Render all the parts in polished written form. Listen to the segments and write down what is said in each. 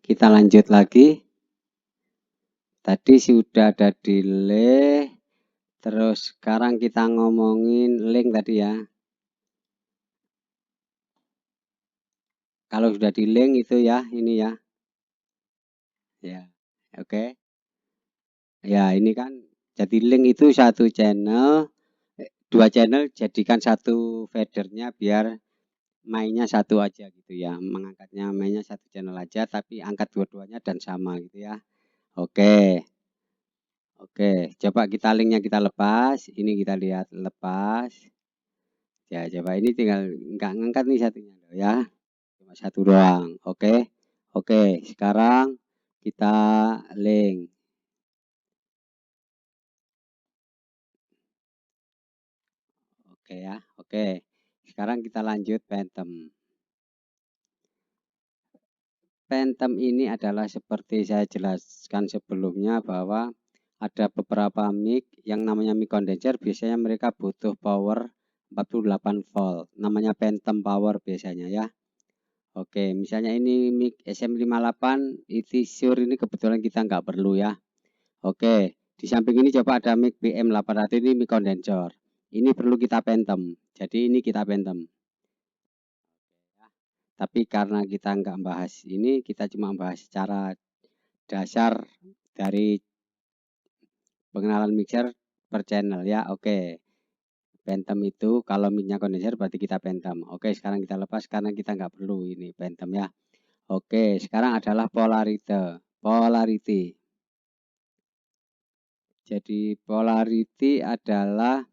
kita lanjut lagi. Tadi sudah ada delay, terus sekarang kita ngomongin link tadi ya. Kalau sudah di link itu ya, ini ya. Ya, oke. Ya, ini kan jadi link itu satu channel, dua channel jadikan satu feedernya biar mainnya satu aja gitu ya. Mengangkatnya mainnya satu channel aja, tapi angkat dua-duanya dan sama gitu ya. Oke. Oke, coba kita linknya kita lepas. Ini kita lihat lepas. Ya, coba ini tinggal nggak ngangkat nih satunya loh ya. Cuma satu doang. Oke. Oke, sekarang kita link. Oke ya. Oke. Sekarang kita lanjut Phantom. Phantom ini adalah seperti saya jelaskan sebelumnya bahwa ada beberapa mic yang namanya mic condenser, biasanya mereka butuh power 48 volt. Namanya Phantom power biasanya ya. Oke, misalnya ini mic SM58, itu sure ini kebetulan kita nggak perlu ya. Oke, di samping ini coba ada mic BM800, ini mic condenser. Ini perlu kita Phantom, jadi ini kita Phantom. Tapi karena kita nggak bahas ini, kita cuma bahas secara dasar dari pengenalan mixer per channel ya. Oke, Phantom itu kalau micnya condenser berarti kita Phantom. Oke, sekarang kita lepas karena kita nggak perlu ini Phantom ya. Oke, sekarang adalah polarity. Jadi polarity adalah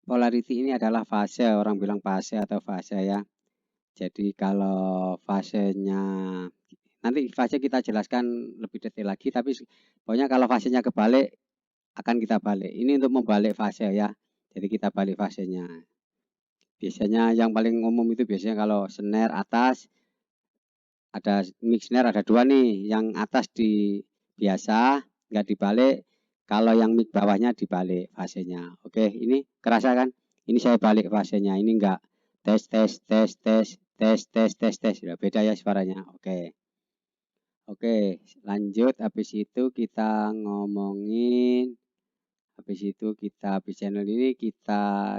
ini adalah fase, orang bilang fase atau fase ya. Jadi kalau fasenya nanti fase kita jelaskan lebih detail lagi, tapi pokoknya kalau fasenya kebalik akan kita balik. Ini untuk membalik fase ya. Jadi kita balik fasenya. Biasanya yang paling umum itu biasanya kalau snare atas ada mix snare ada dua nih, yang atas di biasa nggak dibalik, kalau yang mic bawahnya dibalik fasenya. Oke, ini kerasa kan? Ini saya balik fasenya, ini enggak tes ya, beda ya suaranya. Oke, lanjut. Habis itu kita ngomongin, habis channel ini kita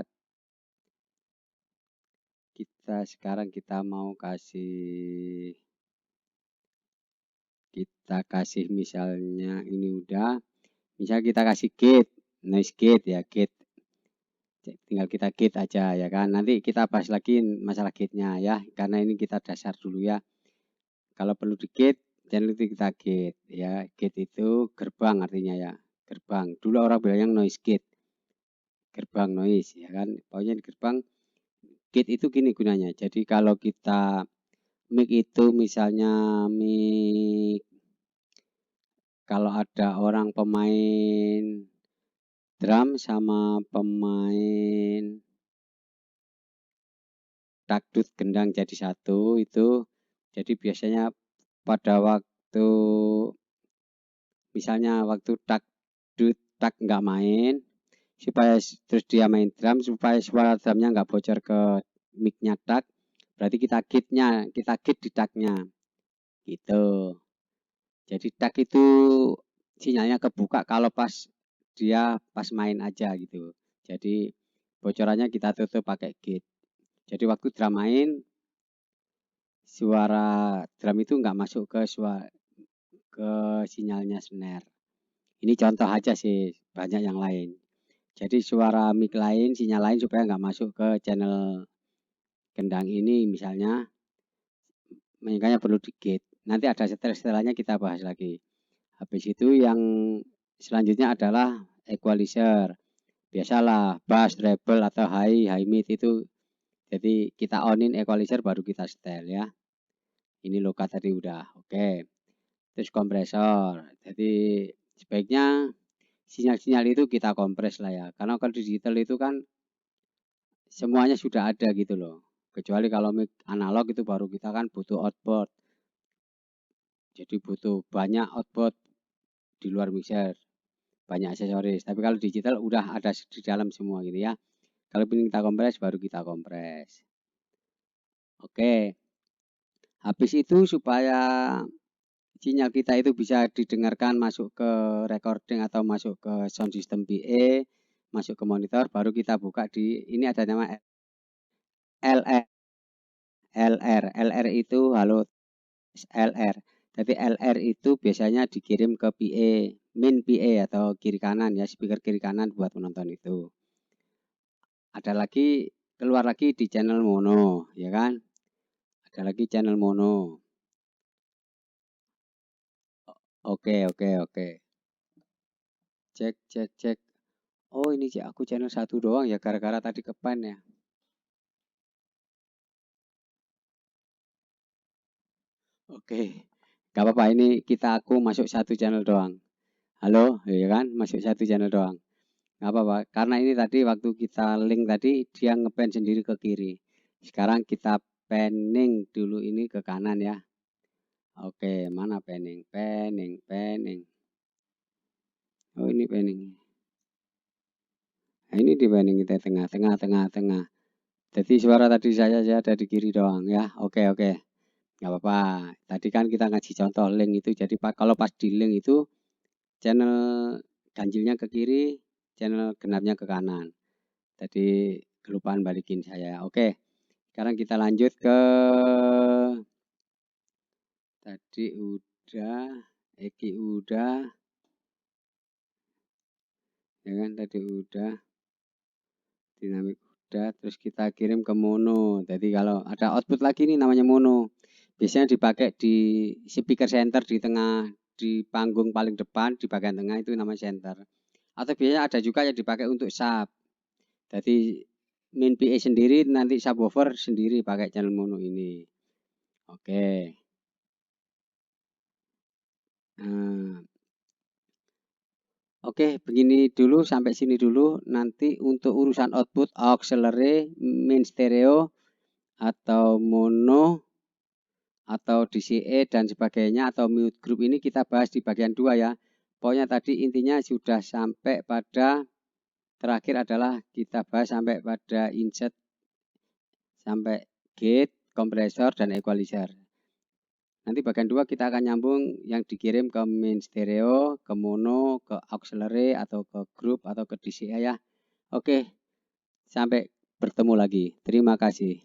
sekarang kita mau kasih misalnya ini udah, misal kita kasih gate, noise gate ya, gate. Tinggal kita gate aja ya kan. Nanti kita bahas lagi masalah gate-nya ya, karena ini kita dasar dulu ya. Kalau perlu di gate, channel itu kita gate ya. Gate itu gerbang artinya ya, gerbang. Dulu orang bilang noise gate, gerbang noise ya kan. Pokoknya di gerbang gate itu gini gunanya. Jadi kalau kita mic itu misalnya mic, kalau ada orang pemain drum sama pemain dangdut gendang jadi satu, itu jadi biasanya pada waktu misalnya waktu dangdut nggak main, supaya terus dia main drum, supaya suara drumnya nggak bocor ke mic-nya dak, berarti kita gate di daknya gitu. Jadi dak itu sinyalnya kebuka kalau pas dia pas main aja gitu. Jadi bocorannya kita tutup pakai gate. Jadi waktu drum main, suara drum itu nggak masuk ke sinyalnya snare. Ini contoh aja sih, banyak yang lain. Jadi suara mic lain, sinyal lain supaya nggak masuk ke channel gendang ini misalnya, makanya perlu di gate. Nanti ada setelah-setelahnya kita bahas lagi. Habis itu yang selanjutnya adalah equalizer. Biasalah bass, treble atau high mid itu. Jadi kita onin equalizer baru kita setel ya. Ini loka tadi udah. Oke. Terus kompresor. Jadi sebaiknya sinyal-sinyal itu kita kompres lah ya. Karena kalau digital itu kan semuanya sudah ada gitu loh. Kecuali kalau mic analog itu baru kita kan butuh output. Jadi butuh banyak output di luar mixer, banyak aksesoris. Tapi kalau digital udah ada di dalam semua gitu ya. Kalau ingin kita kompres baru kita kompres. Oke. Habis itu supaya sinyal kita itu bisa didengarkan masuk ke recording atau masuk ke sound system PA, masuk ke monitor, baru kita buka di ini ada nama LR. LR itu halo LR. Jadi LR itu biasanya dikirim ke PA, min PA atau kiri kanan ya, speaker kiri kanan buat penonton itu. Ada lagi keluar lagi di channel mono, ya kan? Ada lagi channel mono. Oke. Cek. Oh, ini aku channel 1 doang ya gara-gara tadi kepan ya. Oke. Gak apa-apa ini aku masuk 1 channel doang. Halo, ya kan? Masuk 1 channel doang. Gak apa-apa. Karena ini tadi waktu kita link tadi dia ngepan sendiri ke kiri. Sekarang kita panning dulu ini ke kanan ya. Oke, mana panning? Panning. Oh, ini panning. Nah, ini di panning kita tengah. Jadi suara tadi saya ada di kiri doang ya. Oke. Nggak apa-apa. Tadi kan kita ngaji contoh link itu. Jadi kalau pas di link itu channel ganjilnya ke kiri, channel genapnya ke kanan. Tadi kelupaan balikin saya. Oke. Sekarang kita lanjut ke tadi udah, Eki udah, ya kan tadi udah, dinamik udah, terus kita kirim ke mono. Jadi kalau ada output lagi nih namanya mono. Biasanya dipakai di speaker center di tengah, di panggung paling depan, di bagian tengah itu namanya center. Atau biasanya ada juga yang dipakai untuk sub. Jadi min PA sendiri, nanti subwoofer sendiri pakai channel mono ini. Oke. Nah, oke, begini dulu sampai sini dulu. Nanti untuk urusan output auxiliary, min stereo atau mono atau DCE dan sebagainya atau mute group ini kita bahas di bagian 2 ya. Pokoknya tadi intinya sudah sampai pada terakhir adalah kita bahas sampai pada insert sampai gate, kompresor dan equalizer. Nanti bagian 2 kita akan nyambung yang dikirim ke main stereo, ke mono, ke auxiliary atau ke group atau ke DCE ya. Oke, sampai bertemu lagi. Terima kasih.